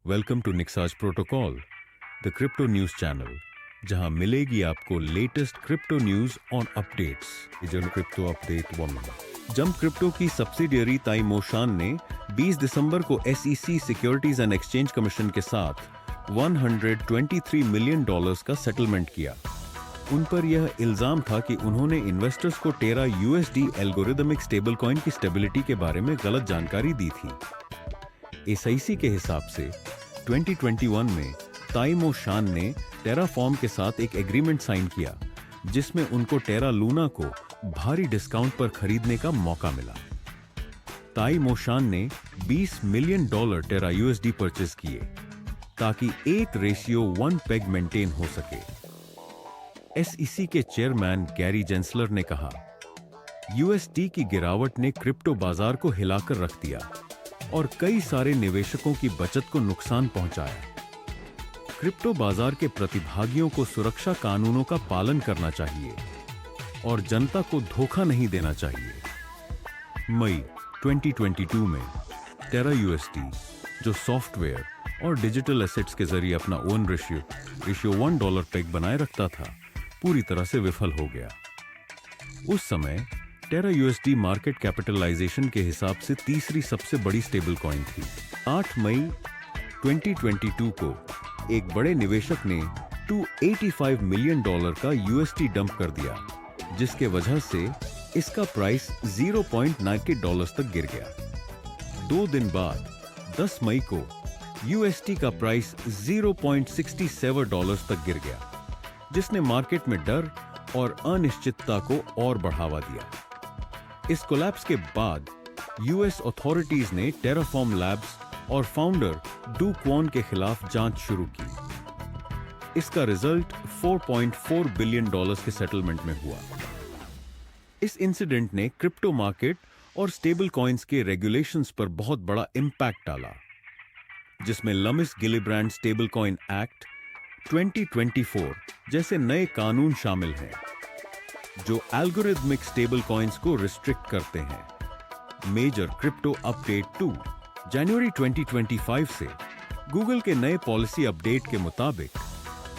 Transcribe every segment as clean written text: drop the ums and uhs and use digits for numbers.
Welcome to निक्साज protocol, the crypto news channel, जहां मिलेगी आपको लेटेस्ट क्रिप्टो न्यूज और updates. Crypto update 1। Jump crypto की सब्सिडियरी ताइमोशान ने 20 दिसंबर को SEC securities and exchange commission के साथ $123 मिलियन का सेटलमेंट किया। उन पर यह इल्जाम था कि उन्होंने इन्वेस्टर्स को टेरा USD एल्गोरिदमिक स्टेबलकॉइन की स्टेबिलिटी के बारे में गलत जानकारी दी थी। SEC के हिसाब से 2021 में ताइमोशान ने टेराफॉर्म के साथ एक एग्रीमेंट साइन किया, जिसमें उनको टेरा लूना को भारी डिस्काउंट पर खरीदने का मौका मिला। ताइमोशान ने $20 मिलियन टेरा USD परचेज किए ताकि 8:1 पेग मेंटेन हो सके। SEC के चेयरमैन गैरी जेंसलर ने कहा, USD की गिरावट ने क्रिप्टो बाजार को हिलाकर रख दिया और कई सारे निवेशकों की बचत को नुकसान पहुंचाया। क्रिप्टो बाजार के प्रतिभागियों को सुरक्षा कानूनों का पालन करना चाहिए और जनता को धोखा नहीं देना चाहिए। मई 2022 में टेरा USD, जो सॉफ्टवेयर और डिजिटल एसेट्स के जरिए अपना ओन रेशियो $1 पेग बनाए रखता था, पूरी तरह से विफल हो गया। उस समय टेरा USD मार्केट कैपिटलाइजेशन के हिसाब से तीसरी सबसे बड़ी स्टेबल कॉइन थी। 8 मई 2022 को एक बड़े निवेशक ने $285 मिलियन का USD डंप कर दिया, जिसके वजह से इसका प्राइस $0.98 तक गिर गया। 2 दिन बाद 10 मई को USD का प्राइस $0.67 तक गिर गया, जिसने मार्केट में डर और अनिश्चितता को और बढ़ावा दिया। इस कोलैप्स के बाद US अथॉरिटीज ने टेराफॉर्म लैब्स और फाउंडर डू क्वॉन के खिलाफ जांच शुरू की। इसका रिजल्ट $4.4 बिलियन के सेटलमेंट में हुआ। इस इंसिडेंट ने क्रिप्टो मार्केट और स्टेबल कॉइन्स के रेगुलेशंस पर बहुत बड़ा इंपैक्ट डाला, जिसमें लमिस गिलिब्रांड स्टेबल कॉइन एक्ट 2024 जैसे नए कानून शामिल हैं, जो एल्गोरिदमिक स्टेबल कॉइन्स को रिस्ट्रिक्ट करते हैं। Major crypto update 2। जनवरी 2025 से गूगल के नए पॉलिसी अपडेट के मुताबिक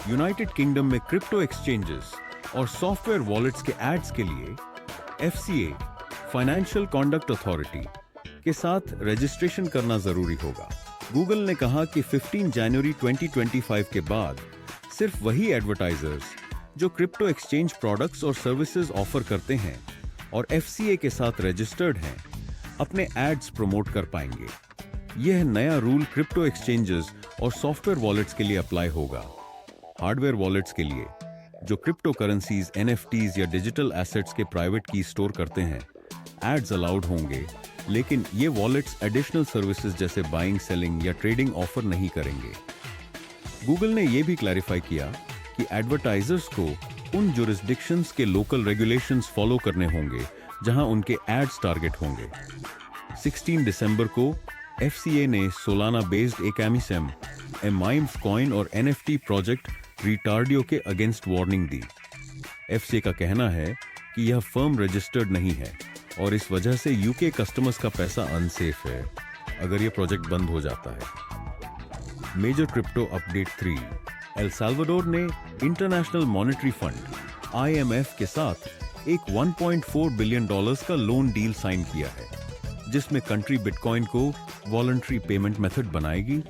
यूनाइटेड किंगडम में क्रिप्टो एक्सचेंजेस और सॉफ्टवेयर वॉलेट्स के एड्स के लिए FCA फाइनेंशियल कॉन्डक्ट अथॉरिटी के साथ रजिस्ट्रेशन करना जरूरी होगा। गूगल ने कहा कि 15 जनवरी 2025 के बाद सिर्फ वही एडवर्टाइजर्स जो क्रिप्टो एक्सचेंज प्रोडक्ट्स और सर्विसेज ऑफर करते हैं और FCA के साथ रजिस्टर्ड हैं, अपने एड्स प्रमोट कर पाएंगे। यह नया रूल क्रिप्टो एक्सचेंजेस और सॉफ्टवेयर वॉलेट्स के लिए अप्लाई होगा। हार्डवेयर वॉलेट्स के लिए, जो क्रिप्टो करेंसीज, NFTs या डिजिटल एसेट्स के प्राइवेट की स्टोर करते हैं, एड्स अलाउड होंगे, लेकिन ये वॉलेट्स एडिशनल सर्विसेज जैसे बाइंग, सेलिंग या ट्रेडिंग ऑफर नहीं करेंगे। गूगल ने यह भी क्लैरिफाई किया कि एडवर्टाइजर्स को उन जुरिस्डिक्शंस के लोकल रेगुलेशंस फॉलो करने होंगे जहां उनके एड्स टारगेट होंगे। 16 दिसंबर को FCA ने सोलाना बेस्ड एक एमिसेम, माइम्स कॉइन और NFT प्रोजेक्ट रिटार्डियो के अगेंस्ट वार्निंग दी। FCA का कहना है कि यह फर्म रजिस्टर्ड नहीं है और इस वजह से UK कस्टमर्स का पैसा अनसेफ है अगर यह प्रोजेक्ट बंद हो जाता है। Major crypto update 3। El Salvador ने इंटरनेशनल मॉनेटरी फंड IMF के साथ एक $1.4 बिलियन का लोन डील साइन किया है, जिसमें कंट्री बिटकॉइन को वॉलंटरी पेमेंट मेथड बनाएगी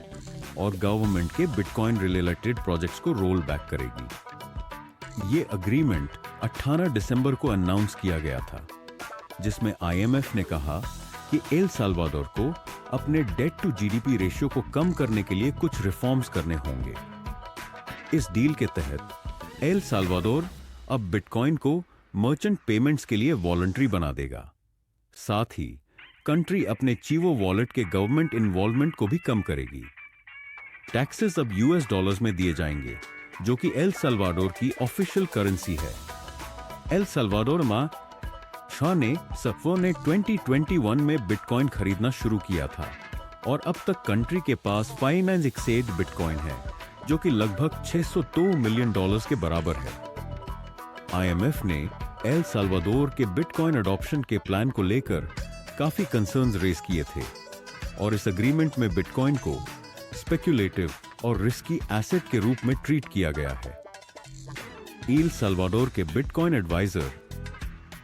और गवर्नमेंट के बिटकॉइन रिलेटेड प्रोजेक्ट्स को रोल बैक करेगी। ये अग्रीमेंट 18 दिसंबर को अनाउंस किया गया था, जिसमें IMF ने कहा कि एल साल्वाडोर को अपने डेट टू GDP रेशियो को कम करने के लिए कुछ रिफॉर्म्स करने होंगे। इस डील के तहत एल साल्वाडोर अब बिटकॉइन को मर्चेंट पेमेंट्स के लिए वॉलंटरी बना देगा। साथ ही कंट्री अपने चीवो वॉलेट के गवर्नमेंट इन्वॉल्वमेंट को भी कम करेगी। टैक्सेस अब US डॉलर्स में दिए जाएंगे, जो कि एल साल्वाडोर की ऑफिशियल करेंसी है। एल साल्वाडोर ने 2021 में बिटकॉइन खरीदना शुरू किया था और अब तक कंट्री के पास फाइनेंस बिटकॉइन है, जो कि लगभग $602 मिलियन के बराबर है। IMF ने एल साल्वाडोर के बिटकॉइन अडॉप्शन के प्लान को लेकर काफी कंसर्न्स रेज किए थे और इस एग्रीमेंट में बिटकॉइन को स्पेक्युलेटिव और रिस्की एसेट के रूप में ट्रीट किया गया है। एल साल्वाडोर के बिटकॉइन एडवाइजर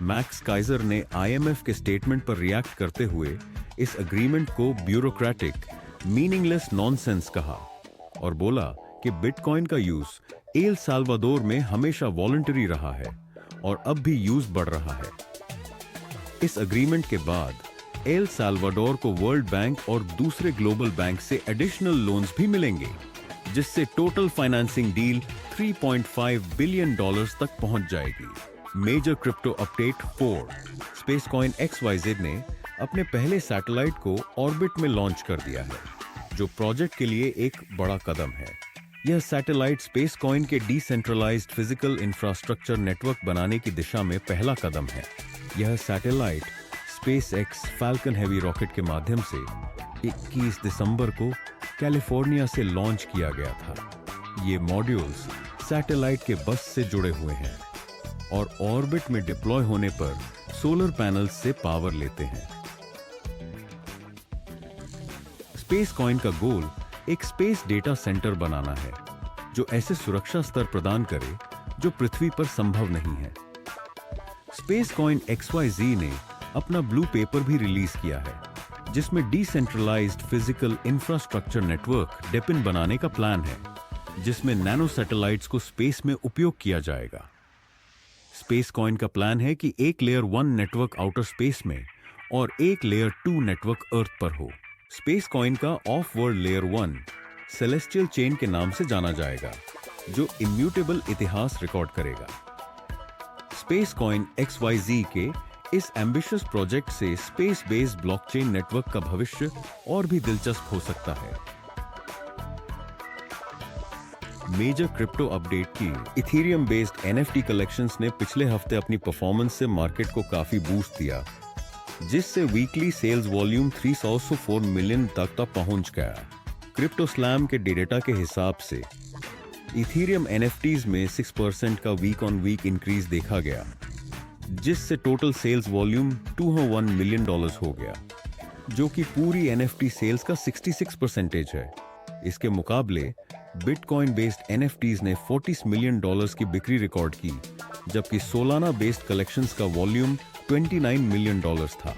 मैक्स काइजर ने आईएमएफ के स्टेटमेंट पर रिएक्ट करते हुए इस एग्रीमेंट को ब्यूरोक्रेटिक, मीनिंगलेस नॉनसेंस कहा और बोला कि बिटकॉइन का यूज एल साल्वाडोर में हमेशा वॉलंटरी रहा है और अब भी यूज बढ़ रहा है। इस एग्रीमेंट के बाद एल साल्वाडोर को वर्ल्ड बैंक और दूसरे ग्लोबल बैंक से एडिशनल लोन्स भी मिलेंगे, जिससे टोटल फाइनेंसिंग डील $3.5 बिलियन तक पहुंच जाएगी। मेजर क्रिप्टो अपडेट 4, स्पेसकॉइन XYZ ने अपने पहले सैटेलाइट को ऑर्बिट में लॉन्च कर दिया है, जो प्रोजेक्ट के लिए एक बड़ा कदम है। यह सैटेलाइट स्पेसकॉइन के डिसेंट्रलाइज्ड फिजिकल इंफ्रास्ट्रक्चर नेटवर्क बनाने की दिशा में पहला कदम है। यह satellite SpaceX falcon heavy rocket के माध्यम से 21 दिसंबर को कैलिफोर्निया से लॉन्च किया गया था। ये मॉड्यूल्स सैटेलाइट के बस से जुड़े हुए हैं और ऑर्बिट में डिप्लॉय होने पर सोलर पैनल्स से पावर लेते हैं। स्पेसकॉइन का गोल एक स्पेस डेटा सेंटर बनाना है, जो ऐसे सुरक्षा स्तर प्रदान करे जो पृथ्वी पर संभव नहीं है। स्पेसकॉइन XYZ ने अपना ब्लू पेपर भी रिलीज किया है, जिसमें डिसेंट्रलाइज्ड फिजिकल इंफ्रास्ट्रक्चर नेटवर्क डेपिन बनाने का प्लान है, जिसमें नैनो सैटेलाइट्स को स्पेस में उपयोग किया जाएगा। स्पेसकॉइन का प्लान है कि एक लेयर 1 नेटवर्क आउटर स्पेस में और एक लेयर 2 नेटवर्क अर्थ पर हो। स्पेसकॉइन का of world layer 1 celestial chain के नाम से जाना जाएगा, जो इम्यूटेबल इतिहास रिकॉर्ड करेगा। स्पेसकॉइन XYZ के इस एम्बिशियस प्रोजेक्ट से स्पेस बेस्ड ब्लॉकचेन नेटवर्क का भविष्य और भी दिलचस्प हो सकता है। मेजर क्रिप्टो अपडेट की इथेरियम बेस्ड NFT कलेक्शंस ने पिछले हफ्ते अपनी परफॉर्मेंस से मार्केट को काफी बूस्ट दिया, जिससे वीकली सेल्स वॉल्यूम 304 मिलियन तक पहुंच गया। क्रिप्टो स्लैम के डेटा के हिसाब से इथेरियम NFTs में 6% का वीक ऑन वीक इंक्रीज देखा गया, जिससे टोटल सेल्स वॉल्यूम $201 मिलियन हो गया, जो कि पूरी NFT सेल्स का 66% है। इसके मुकाबले बिटकॉइन बेस्ड NFTs ने $40 मिलियन की बिक्री रिकॉर्ड की, जबकि सोलाना बेस्ड कलेक्शंस का वॉल्यूम $29 मिलियन था।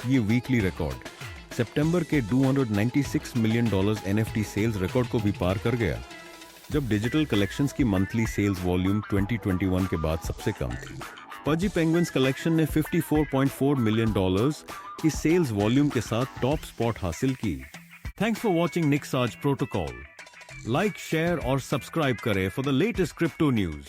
ये वीकली रिकॉर्ड सितंबर के $296 मिलियन NFT सेल्स रिकॉर्ड को भी पार कर गया, जब डिजिटल कलेक्शंस की मंथली सेल्स वॉल्यूम 2021 के बाद सबसे कम थी। पजी पेंगुइन्स कलेक्शन ने $54.4 मिलियन की सेल्स वॉल्यूम के साथ टॉप स्पॉट हासिल की। थैंक्स फॉर वॉचिंग निक्साज प्रोटोकॉल। लाइक, शेयर और सब्सक्राइब करें for the latest crypto news.